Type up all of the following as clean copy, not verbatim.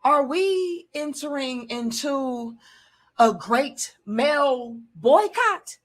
Are we entering into a great male boycott?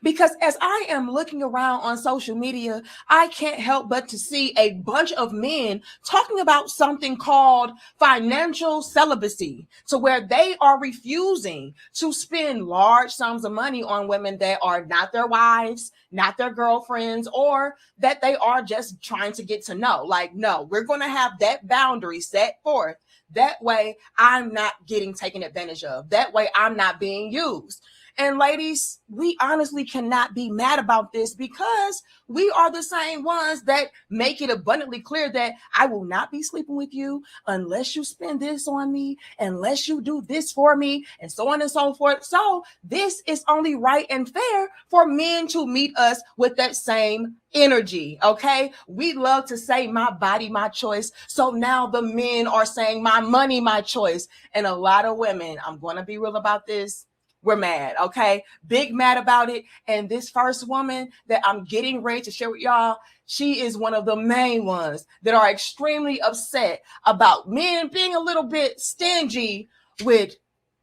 Because as I am looking around on social media, I can't help but to see a bunch of men talking about something called financial celibacy, to where they are refusing to spend large sums of money on women that are not their wives, not their girlfriends, or that they are just trying to get to know. Like, no, we're going to have that boundary set forth. That way, I'm not getting taken advantage of. That way, I'm not being used. And ladies, we honestly cannot be mad about this, because we are the same ones that make it abundantly clear that I will not be sleeping with you unless you spend this on me, unless you do this for me, and so on and so forth. So this is only right and fair for men to meet us with that same energy. Okay, we love to say my body, my choice. So now the men are saying my money, my choice. And a lot of women, I'm going to be real about this, we're mad, okay? Big mad about it. And this first woman that I'm getting ready to share with y'all, she is one of the main ones that are extremely upset about men being a little bit stingy with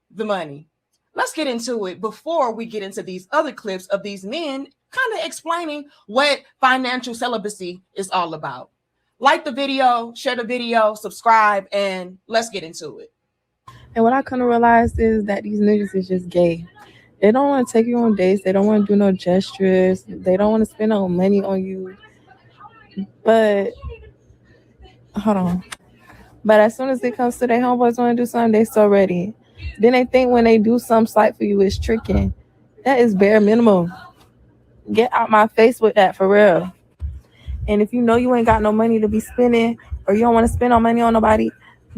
the money. Let's get into it before we get into these other clips of these men kind of explaining what financial celibacy is all about. Like the video, share the video, subscribe, and let's get into it. And what I kind of realized is that these niggas is just gay. They don't want to take you on dates. They don't want to do no gestures. They don't want to spend no money on you. But hold on. But as soon as it comes to their homeboys want to do something, they so ready. Then they think when they do some slight for you, it's tricking. That is bare minimum. Get out my face with that, for real. And if you know you ain't got no money to be spending, or you don't want to spend no money on nobody,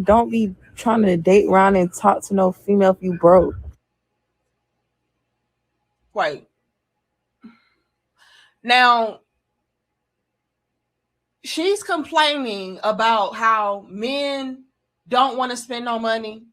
don't be trying to date around and talk to no female if you broke. Wait. Now, she's complaining about how men don't want to spend no money.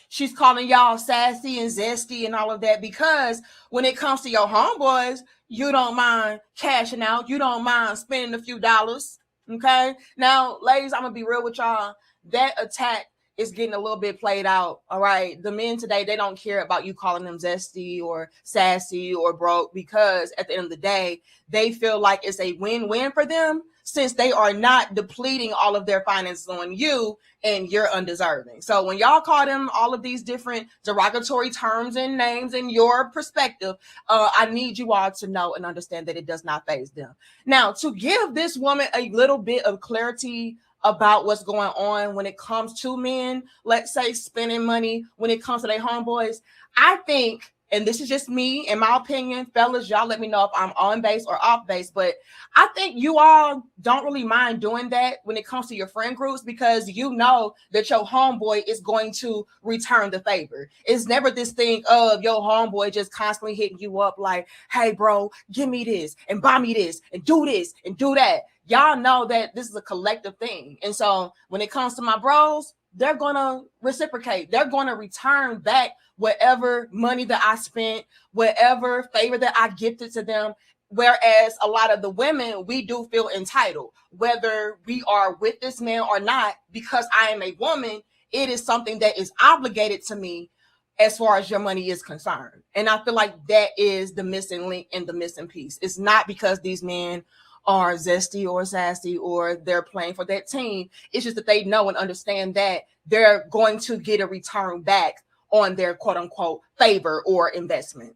She's calling y'all sassy and zesty and all of that, because when it comes to your homeboys, you don't mind cashing out. You don't mind spending a few dollars. Okay. Now, ladies, I'm going to be real with y'all. That attack is getting a little bit played out. All right. The men today, they don't care about you calling them zesty or sassy or broke, because at the end of the day, they feel like it's a win-win for them, since they are not depleting all of their finances on you and you're undeserving. So when y'all call them all of these different derogatory terms and names in your perspective, I need you all to know and understand that it does not faze them. Now, to give this woman a little bit of clarity about what's going on when it comes to men, let's say spending money when it comes to their homeboys, I think, and this is just me, in my opinion, fellas, y'all let me know if I'm on base or off base, but I think you all don't really mind doing that when it comes to your friend groups, because you know that your homeboy is going to return the favor. It's never this thing of your homeboy just constantly hitting you up like, hey, bro, give me this and buy me this and do that. Y'all know that this is a collective thing. And so when it comes to my bros, they're going to reciprocate. They're going to return back whatever money that I spent, whatever favor that I gifted to them. Whereas a lot of the women, we do feel entitled, whether we are with this man or not, because I am a woman, it is something that is obligated to me as far as your money is concerned. And I feel like that is the missing link and the missing piece. It's not because these men are zesty or sassy or they're playing for that team. It's just that they know and understand that they're going to get a return back on their quote unquote favor or investment.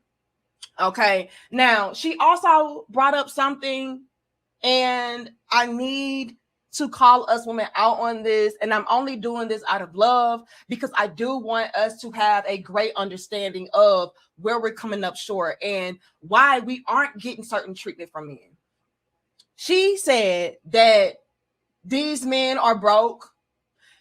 Okay. Now, she also brought up something, and I need to call us women out on this. And I'm only doing this out of love, because I do want us to have a great understanding of where we're coming up short and why we aren't getting certain treatment from men. She said that these men are broke,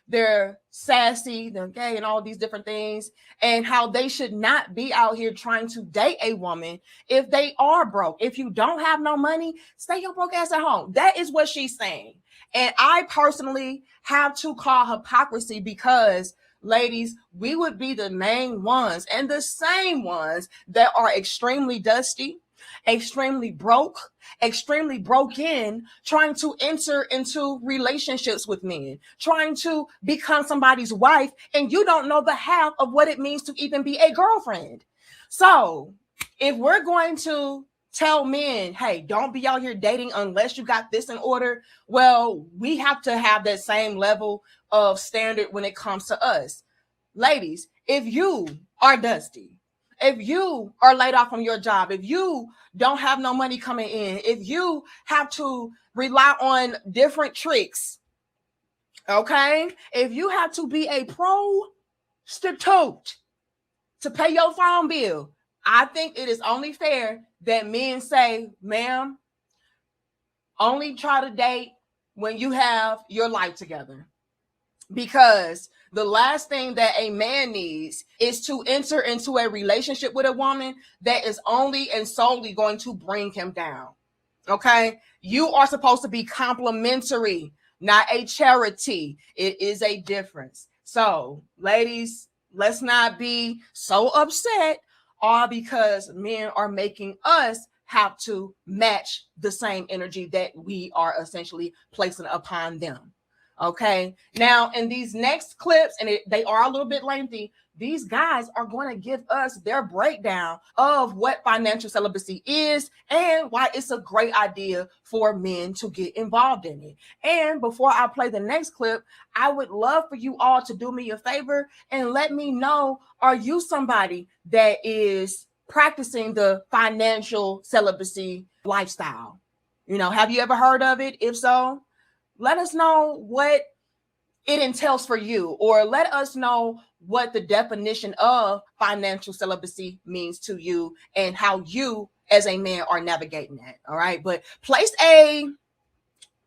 they're sassy, they're gay, and all these different things, and how they should not be out here trying to date a woman if they are broke. If you don't have no money, stay your broke ass at home. That is what she's saying. And I personally have to call hypocrisy, because ladies, we would be the main ones and the same ones that are extremely dusty, extremely broke, extremely broken, trying to enter into relationships with men, trying to become somebody's wife, and you don't know the half of what it means to even be a girlfriend. So if we're going to tell men, hey, don't be out here dating unless you got this in order, well, we have to have that same level of standard when it comes to us. Ladies, if you are dusty, if you are laid off from your job, if you don't have no money coming in, if you have to rely on different tricks, okay, if you have to be a prostitute to pay your phone bill, I think it is only fair that men say, ma'am, only try to date when you have your life together. Because the last thing that a man needs is to enter into a relationship with a woman that is only and solely going to bring him down. Okay? You are supposed to be complimentary, not a charity. It is a difference. So, ladies, let's not be so upset all because men are making us have to match the same energy that we are essentially placing upon them. Okay. Now, in these next clips, and they are a little bit lengthy, these guys are going to give us their breakdown of what financial celibacy is and why it's a great idea for men to get involved in it. And before I play the next clip, I would love for you all to do me a favor and let me know, are you somebody that is practicing the financial celibacy lifestyle? You know, have you ever heard of it? If so, let us know what it entails for you, or let us know what the definition of financial celibacy means to you and how you as a man are navigating that. All right. But place a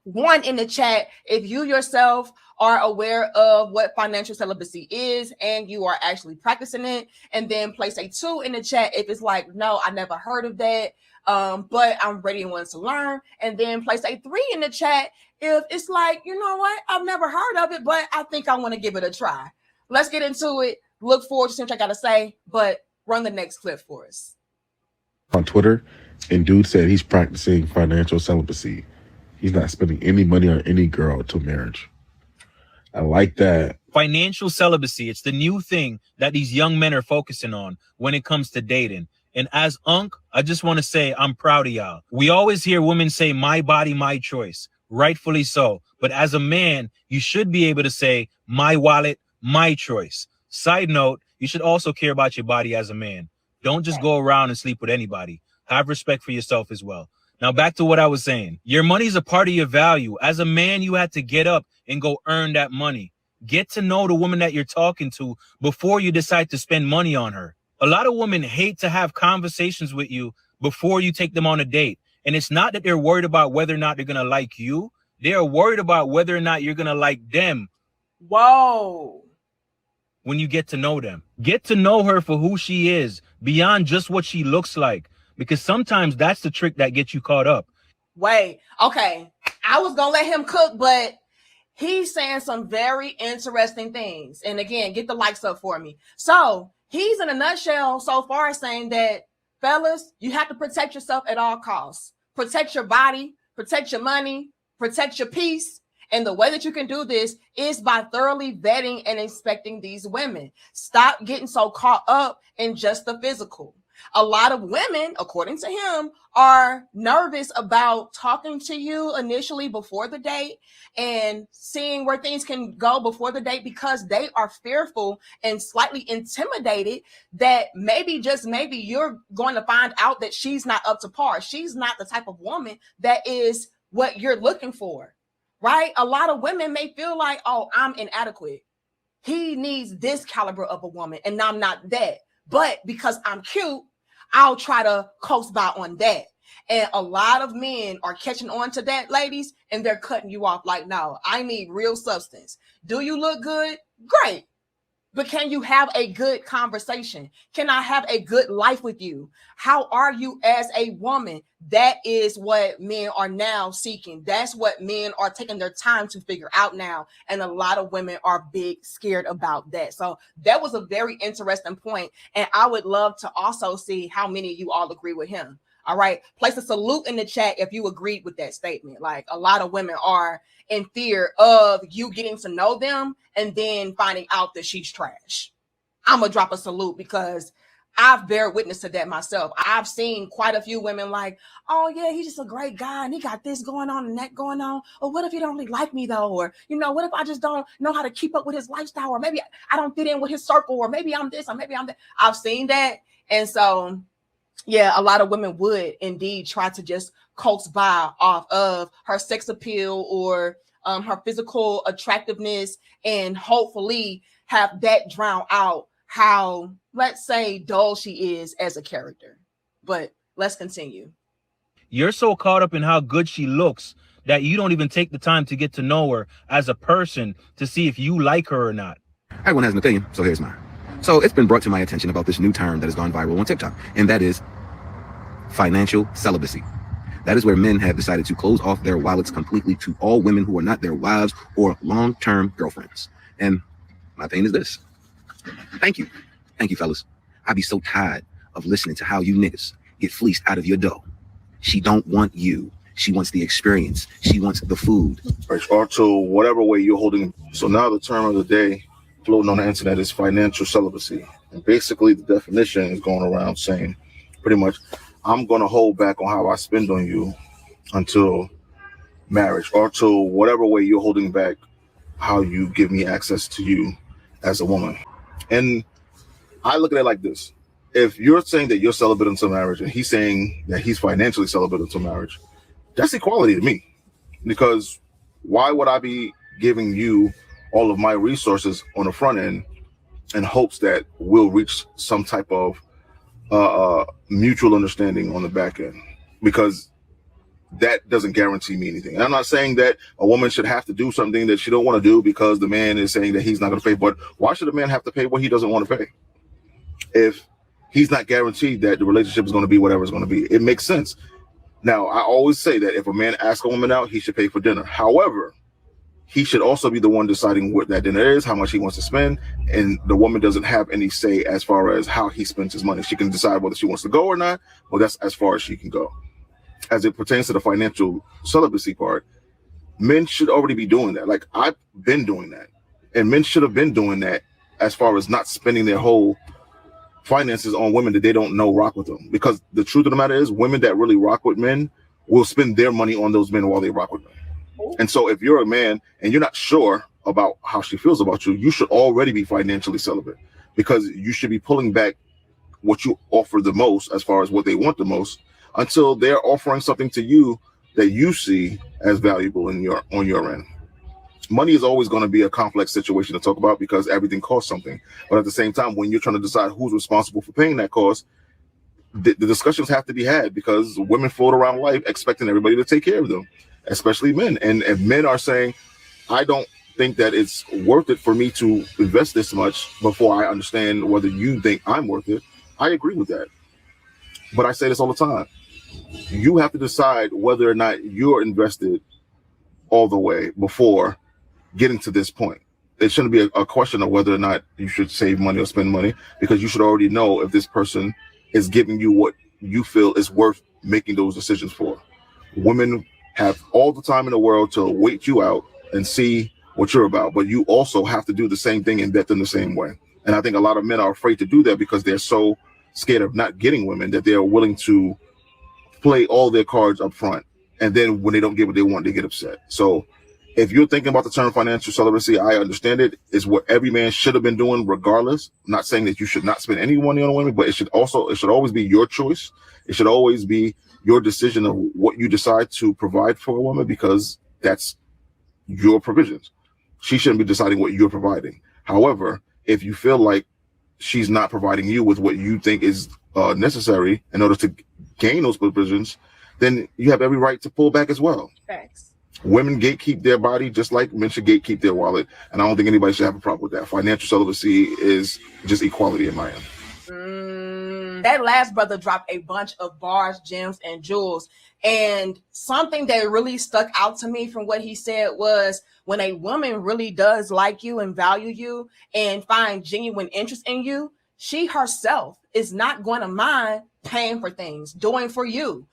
1 in the chat if you yourself are aware of what financial celibacy is and you are actually practicing it. And then place a 2 in the chat if it's like, no, I never heard of that. But I'm ready and willing to learn. And then place a 3 in the chat if it's like, you know what, I've never heard of it, but I think I want to give it a try. Let's get into it. Look forward to seeing what I got to say, but run the next clip for us. On Twitter, and dude said he's practicing financial celibacy. He's not spending any money on any girl till marriage. I like that. Financial celibacy, it's the new thing that these young men are focusing on when it comes to dating. And as Unc, I just want to say I'm proud of y'all. We always hear women say, my body, my choice. Rightfully so. But as a man, you should be able to say, my wallet, my choice. Side note, you should also care about your body as a man. Don't just go around and sleep with anybody. Have respect for yourself as well. Now, back to what I was saying. Your money is a part of your value. As a man, you had to get up and go earn that money. Get to know the woman that you're talking to before you decide to spend money on her. A lot of women hate to have conversations with you before you take them on a date. And it's not that they're worried about whether or not they're going to like you. They're worried about whether or not you're going to like them. Whoa. When you get to know them. Get to know her for who she is, beyond just what she looks like. Because sometimes that's the trick that gets you caught up. Wait, okay. I was going to let him cook, but he's saying some very interesting things. And again, get the likes up for me. So he's in a nutshell so far saying that, fellas, you have to protect yourself at all costs. Protect your body, protect your money, protect your peace. And the way that you can do this is by thoroughly vetting and inspecting these women. Stop getting so caught up in just the physical. A lot of women, according to him, are nervous about talking to you initially before the date and seeing where things can go before the date because they are fearful and slightly intimidated that maybe, just maybe, you're going to find out that she's not up to par. She's not the type of woman that is what you're looking for, right? A lot of women may feel like, oh, I'm inadequate. He needs this caliber of a woman and I'm not that. But because I'm cute, I'll try to coast by on that. And a lot of men are catching on to that, ladies, and they're cutting you off like, no, I need real substance. Do you look good? Great. But can you have a good conversation? Can I have a good life with you? How are you as a woman? That is what men are now seeking. That's what men are taking their time to figure out now. And a lot of women are big scared about that. So that was a very interesting point. And I would love to also see how many of you all agree with him. All right. Place a salute in the chat if you agreed with that statement. Like, a lot of women are in fear of you getting to know them and then finding out that she's trash. I'm going to drop a salute because I've bear witness to that myself. I've seen quite a few women like, oh yeah, he's just a great guy and he got this going on and that going on. Or what if he don't really like me though? Or, you know, what if I just don't know how to keep up with his lifestyle? Or maybe I don't fit in with his circle, or maybe I'm this, or maybe I'm that. I've seen that. And so, yeah, a lot of women would indeed try to just coax by off of her sex appeal or her physical attractiveness, and hopefully have that drown out how, let's say, dull she is as a character. But let's continue. You're so caught up in how good she looks that you don't even take the time to get to know her as a person to see if you like her or not. Everyone has an opinion, so here's mine. So it's been brought to my attention about this new term that has gone viral on TikTok, and that is financial celibacy. That is where men have decided to close off their wallets completely to all women who are not their wives or long-term girlfriends. And my opinion is this. Thank you, fellas. I be so tired of listening to how you niggas get fleeced out of your dough. She don't want you. She wants the experience. She wants the food. Or to whatever way you're holding. So now the term of the day floating on the internet is financial celibacy. And basically the definition is going around saying pretty much, I'm going to hold back on how I spend on you until marriage, or to whatever way you're holding back how you give me access to you as a woman. And I look at it like this. If you're saying that you're celibate until marriage and he's saying that he's financially celibate until marriage, that's equality to me. Because why would I be giving you all of my resources on the front end in hopes that we'll reach some type of mutual understanding on the back end? Because that doesn't guarantee me anything. And I'm not saying that a woman should have to do something that she don't want to do because the man is saying that he's not going to pay. But why should a man have to pay what he doesn't want to pay? If he's not guaranteed that the relationship is going to be whatever it's going to be, it makes sense. Now, I always say that if a man asks a woman out, he should pay for dinner. However, he should also be the one deciding what that dinner is, how much he wants to spend, and the woman doesn't have any say as far as how he spends his money. She can decide whether she wants to go or not, but that's as far as she can go. As it pertains to the financial celibacy part, men should already be doing that. Like, I've been doing that, and men should have been doing that as far as not spending their whole finances on women that they don't know rock with them. Because the truth of the matter is, women that really rock with men will spend their money on those men while they rock with them. And so if you're a man and you're not sure about how she feels about you, you should already be financially celibate, because you should be pulling back what you offer the most as far as what they want the most until they're offering something to you that you see as valuable in on your end. Money is always going to be a complex situation to talk about because everything costs something. But at the same time, when you're trying to decide who's responsible for paying that cost, the discussions have to be had, because women float around life expecting everybody to take care of them, especially men. And if men are saying, I don't think that it's worth it for me to invest this much before I understand whether you think I'm worth it, I agree with that. But I say this all the time. You have to decide whether or not you're invested all the way before getting to this point. It shouldn't be a question of whether or not you should save money or spend money, because you should already know if this person is giving you what you feel is worth making those decisions for. Women have all the time in the world to wait you out and see what you're about, but you also have to do the same thing and vet them the same way. And I think a lot of men are afraid to do that because they're so scared of not getting women that they're willing to play all their cards up front. And then when they don't get what they want, they get upset. So if you're thinking about the term financial celibacy, I understand it. It's what every man should have been doing regardless. I'm not saying that you should not spend any money on women, but it should always be your choice. It should always be your decision of what you decide to provide for a woman, because that's your provisions. She shouldn't be deciding what you're providing. However, if you feel like she's not providing you with what you think is necessary in order to gain those provisions, then you have every right to pull back as well. Thanks. Women gatekeep their body just like men should gatekeep their wallet. And I don't think anybody should have a problem with that. Financial celibacy is just equality in my end. That last brother dropped a bunch of bars, gems, and jewels. And something that really stuck out to me from what he said was, when a woman really does like you and value you and find genuine interest in you, she herself is not going to mind paying for things, doing for you,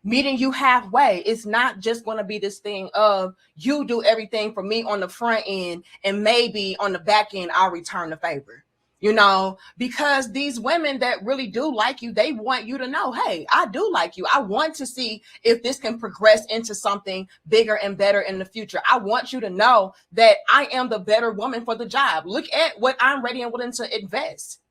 meeting you halfway. It's not just going to be this thing of you do everything for me on the front end and maybe on the back end I'll return the favor. You know, because these women that really do like you, they want you to know, hey, I do like you. I want to see if this can progress into something bigger and better in the future. I want you to know that I am the better woman for the job. Look at what I'm ready and willing to invest.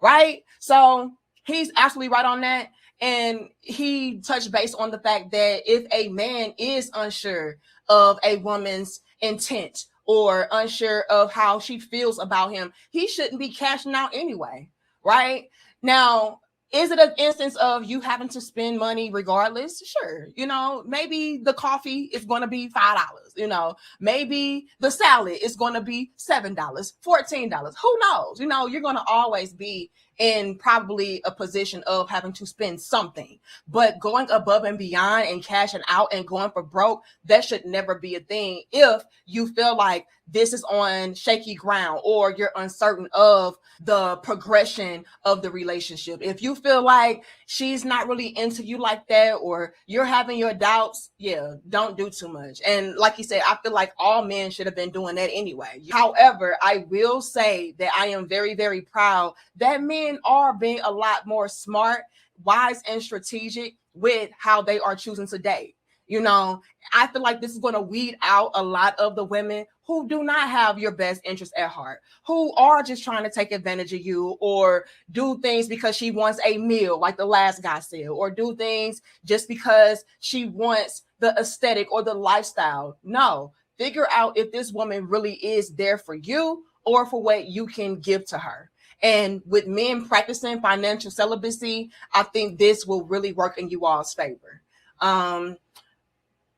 Right? So he's absolutely right on that. And he touched base on the fact that if a man is unsure of a woman's intent or unsure of how she feels about him, he shouldn't be cashing out anyway, right? Now, is it an instance of you having to spend money regardless? Sure. You know, maybe the coffee is going to be $5. You know, maybe the salad is going to be $7, $14. Who knows? You know, you're going to always be in probably a position of having to spend something, but going above and beyond and cashing out and going for broke, that should never be a thing if you feel like this is on shaky ground or you're uncertain of the progression of the relationship. If you feel like she's not really into you like that or you're having your doubts, yeah, don't do too much. And like you said, I feel like all men should have been doing that anyway. However, I will say that I am very, very proud that men are being a lot more smart, wise, and strategic with how they are choosing to date. You know, I feel like this is going to weed out a lot of the women who do not have your best interest at heart, who are just trying to take advantage of you or do things because she wants a meal, like the last guy said, or do things just because she wants the aesthetic or the lifestyle. No, figure out if this woman really is there for you or for what you can give to her. And with men practicing financial celibacy, I think this will really work in you all's favor.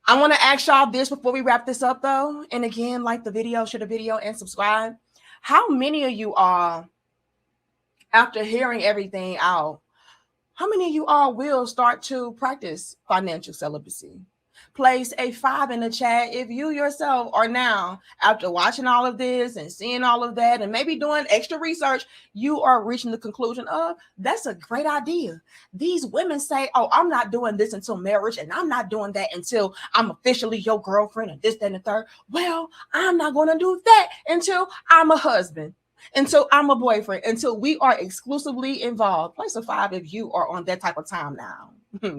I want to ask y'all this before we wrap this up, though. And again, like the video, share the video, and subscribe. How many of you all, after hearing everything out, how many of you all will start to practice financial celibacy? Place a 5 in the chat if you yourself are now, after watching all of this and seeing all of that and maybe doing extra research, you are reaching the conclusion of that's a great idea. These women say, oh, I'm not doing this until marriage and I'm not doing that until I'm officially your girlfriend and this, that, and the third. Well, I'm not going to do that until I'm a husband, until I'm a boyfriend, until we are exclusively involved. Place a 5 if you are on that type of time now.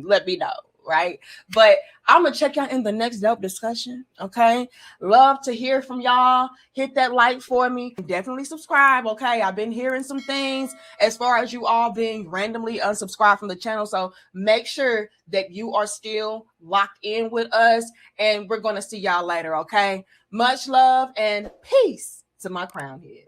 Let me know. Right? But I'm gonna check y'all in the next dope discussion. Okay, love to hear from y'all. Hit that like for me, definitely subscribe. Okay, I've been hearing some things as far as you all being randomly unsubscribed from the channel, so make sure that you are still locked in with us, and we're gonna see y'all later. Okay, much love and peace to my crown head.